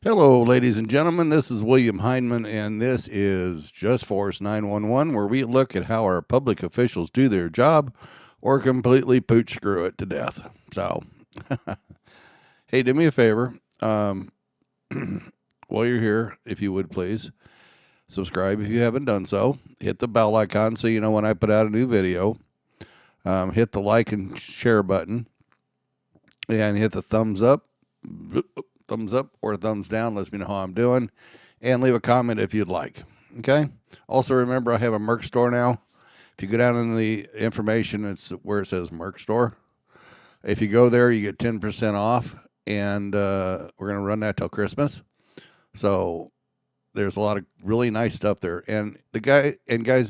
Hello, ladies and gentlemen. This is William Hindman, and this is Just Force 911, where we look at how our public officials do their job or completely pooch screw it to death. So, hey, do me a favor. While you're here, if you would please subscribe if you haven't done so. Hit the bell icon so you know when I put out a new video. Hit the like and share button, and hit the thumbs up or thumbs down. Lets me know how I'm doing, and leave a comment if you'd like. Okay. Also, remember I have a merch store now. If you go down in the information, it's where it says merch store. If you go there, you get 10% off, and we're gonna run that till Christmas. So there's a lot of really nice stuff there, and guys,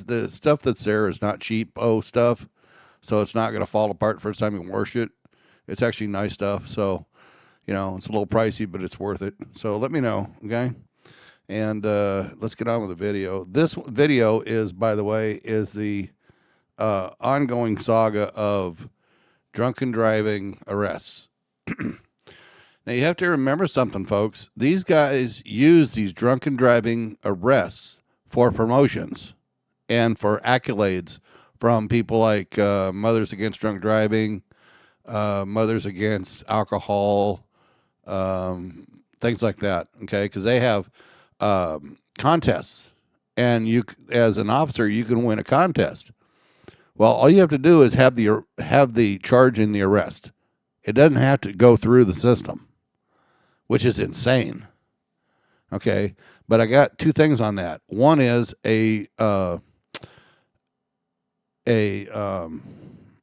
the stuff that's there is not cheap stuff, so it's not gonna fall apart first time you wash it. It's actually nice stuff. So it's a little pricey, but it's worth it. So let me know, okay? And let's get on with the video. This video is, by the way, is the ongoing saga of drunken driving arrests. Now, you have to remember something, folks. These guys use these drunken driving arrests for promotions and for accolades from people like Mothers Against Drunk Driving, Mothers Against Alcohol, things like that, okay? Because they have contests, and you, as an officer, you can win a contest. Well, all you have to do is have the charge in the arrest. It doesn't have to go through the system, which is insane. Okay, but I got two things on that. One is a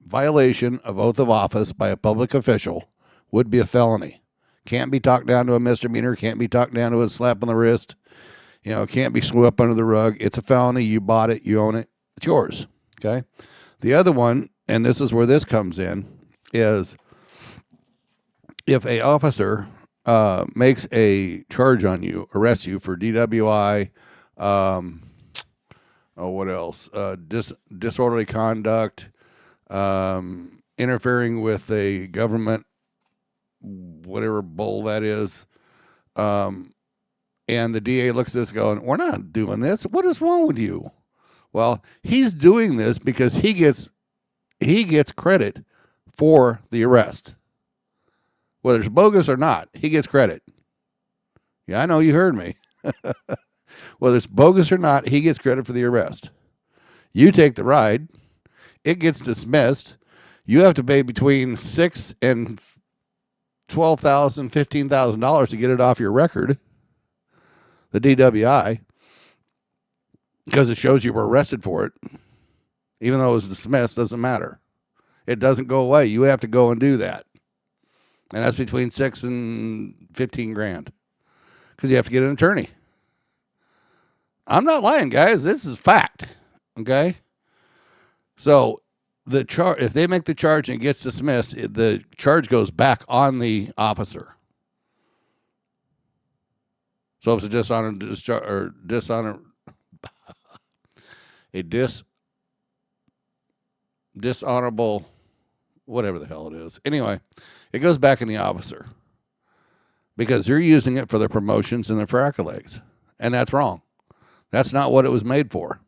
violation of oath of office by a public official would be a felony. Can't be talked down to a misdemeanor. Can't be talked down to a slap on the wrist. Can't be swept under the rug. It's a felony. You bought it. You own it. It's yours. Okay. The other one, and this is where this comes in, is if a officer makes a charge on you, arrests you for DWI, what else? Disorderly conduct, interfering with a government, whatever bull that is. And the DA looks at this going, we're not doing this. What is wrong with you? Well, he's doing this because he gets credit for the arrest. Whether it's bogus or not, he gets credit. Yeah, I know, you heard me. Whether it's bogus or not, he gets credit for the arrest. You take the ride, it gets dismissed. You have to pay between $6,000 and $12,000, $15,000 to get it off your record, the DWI, because it shows you were arrested for it. Even though it was dismissed, doesn't matter. It doesn't go away. You have to go and do that. And that's between $6,000 and $15,000 because you have to get an attorney. I'm not lying, guys. This is fact. Okay? So if they make the charge and it gets dismissed, the charge goes back on the officer. So if it's a dishonorable, whatever the hell it is. Anyway, it goes back in the officer because they're using it for their promotions and their accolades, and that's wrong. That's not what it was made for.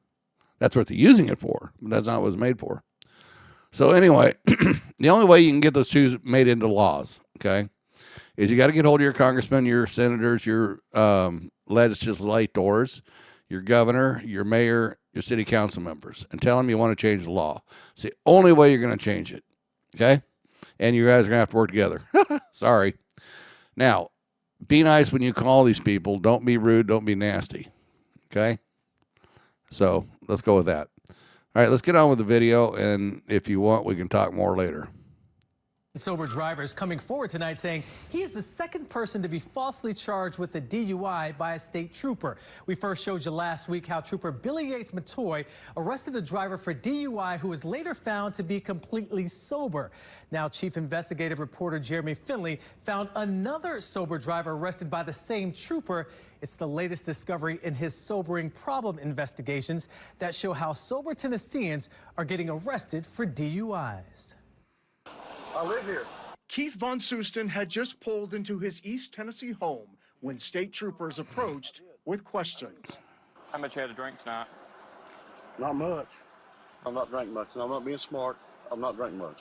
That's what they're using it for, but that's not what it was made for. So anyway, the only way you can get those two made into laws, okay, is you got to get hold of your congressmen, your senators, your legislators, your governor, your mayor, your city council members, and tell them you want to change the law. It's the only way you're going to change it, okay? And you guys are going to have to work together. Sorry. Now, be nice when you call these people. Don't be rude. Don't be nasty, okay? So let's go with that. All right, let's get on with the video, and if you want, we can talk more later. Sober drivers coming forward tonight saying he is the second person to be falsely charged with a DUI by a state trooper. We first showed you last week how Trooper Billy Yates Matoy arrested a driver for DUI who was later found to be completely sober. Now, Chief Investigative Reporter Jeremy Finley found another sober driver arrested by the same trooper. It's the latest discovery in his sobering problem investigations that show how sober Tennesseans are getting arrested for DUIs. I live here. Keith Von Susten had just pulled into his East Tennessee home when state troopers approached with questions. How much you had to drink tonight? Not much. I'm not drinking much, and I'm not being smart. I'm not drinking much.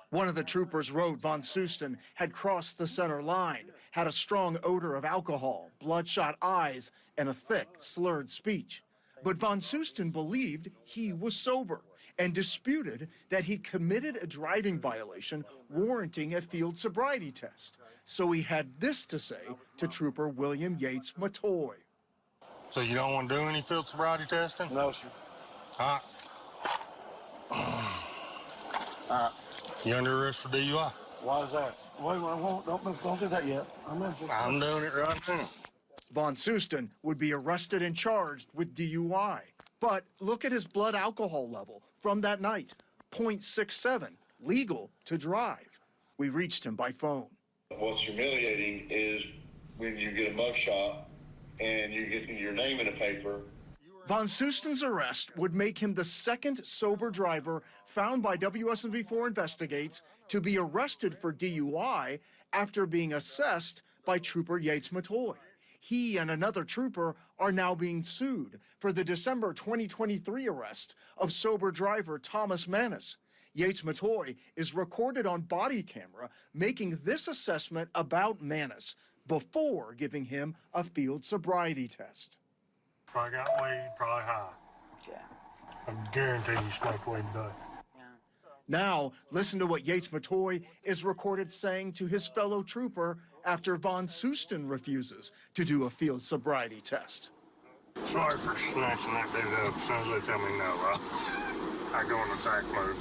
One of the troopers wrote Von Susten had crossed the center line, had a strong odor of alcohol, bloodshot eyes, and a thick, slurred speech. But Von Susten believed he was sober and disputed that he committed a driving violation warranting a field sobriety test. So he had this to say to Trooper William Yates Matoy. So you don't want to do any field sobriety testing? No, sir. All right. You under arrest for DUI? Why is that? Wait, don't do that yet. I'm doing it right now. Von Susten would be arrested and charged with DUI. But look at his blood alcohol level from that night, 0.67, legal to drive. We reached him by phone. What's humiliating is when you get a mugshot and you get your name in the paper. Von Susten's arrest would make him the second sober driver found by WSMV4 Investigates to be arrested for DUI after being assessed by Trooper Yates Matoy. He and another trooper are now being sued for the December 2023 arrest of sober driver Thomas Manis. Yates Matoy is recorded on body camera making this assessment about Manis before giving him a field sobriety test. Probably got weed, probably high. Yeah. I guarantee you smoked weed today. Now, listen to what Yates Matoy is recorded saying to his fellow trooper after Von Susten refuses to do a field sobriety test. Sorry for snatching that dude up. As soon as they tell me no, I go in attack mode.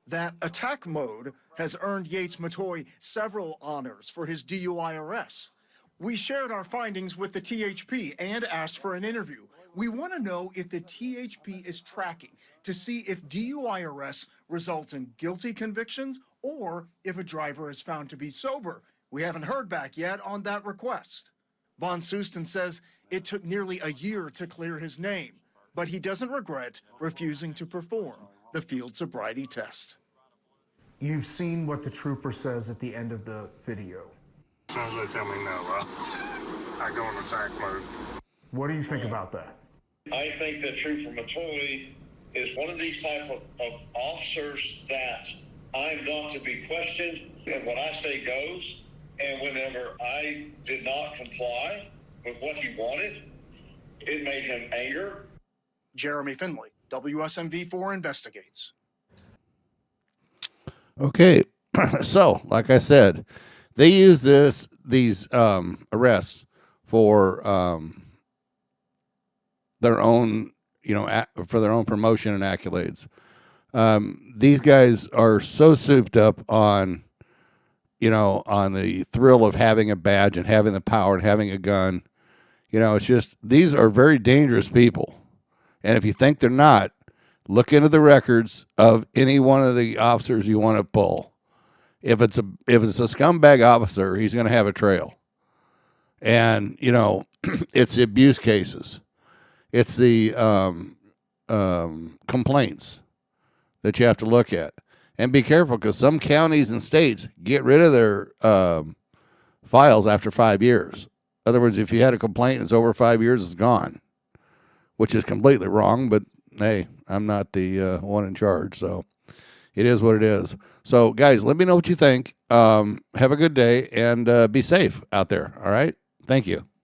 That attack mode has earned Yates Matoy several honors for his DUI arrests. We shared our findings with the THP and asked for an interview. We want to know if the THP is tracking to see if DUI arrests result in guilty convictions or if a driver is found to be sober. We haven't heard back yet on that request. Von Susten says it took nearly a year to clear his name, but he doesn't regret refusing to perform the field sobriety test. You've seen what the trooper says at the end of the video. As soon as they tell me no, I go in attack mode. What do you think about that? I think that Trooper Matoy is one of these type of officers that I'm not to be questioned, and what I say goes. And whenever I did not comply with what he wanted, it made him anger. Jeremy Finley, WSMV4 Investigates. Okay, so like I said, they use these arrests for their own, for their own promotion and accolades. These guys are so souped up on, on the thrill of having a badge and having the power and having a gun. It's just, these are very dangerous people. And if you think they're not, look into the records of any one of the officers you want to pull. If it's a scumbag officer, he's going to have a trail. And, it's the abuse cases. It's the complaints that you have to look at. And be careful, because some counties and states get rid of their files after 5 years. In other words, if you had a complaint and it's over 5 years, it's gone, which is completely wrong. But, hey, I'm not the one in charge, so it is what it is. So, guys, let me know what you think. Have a good day, and be safe out there, all right? Thank you.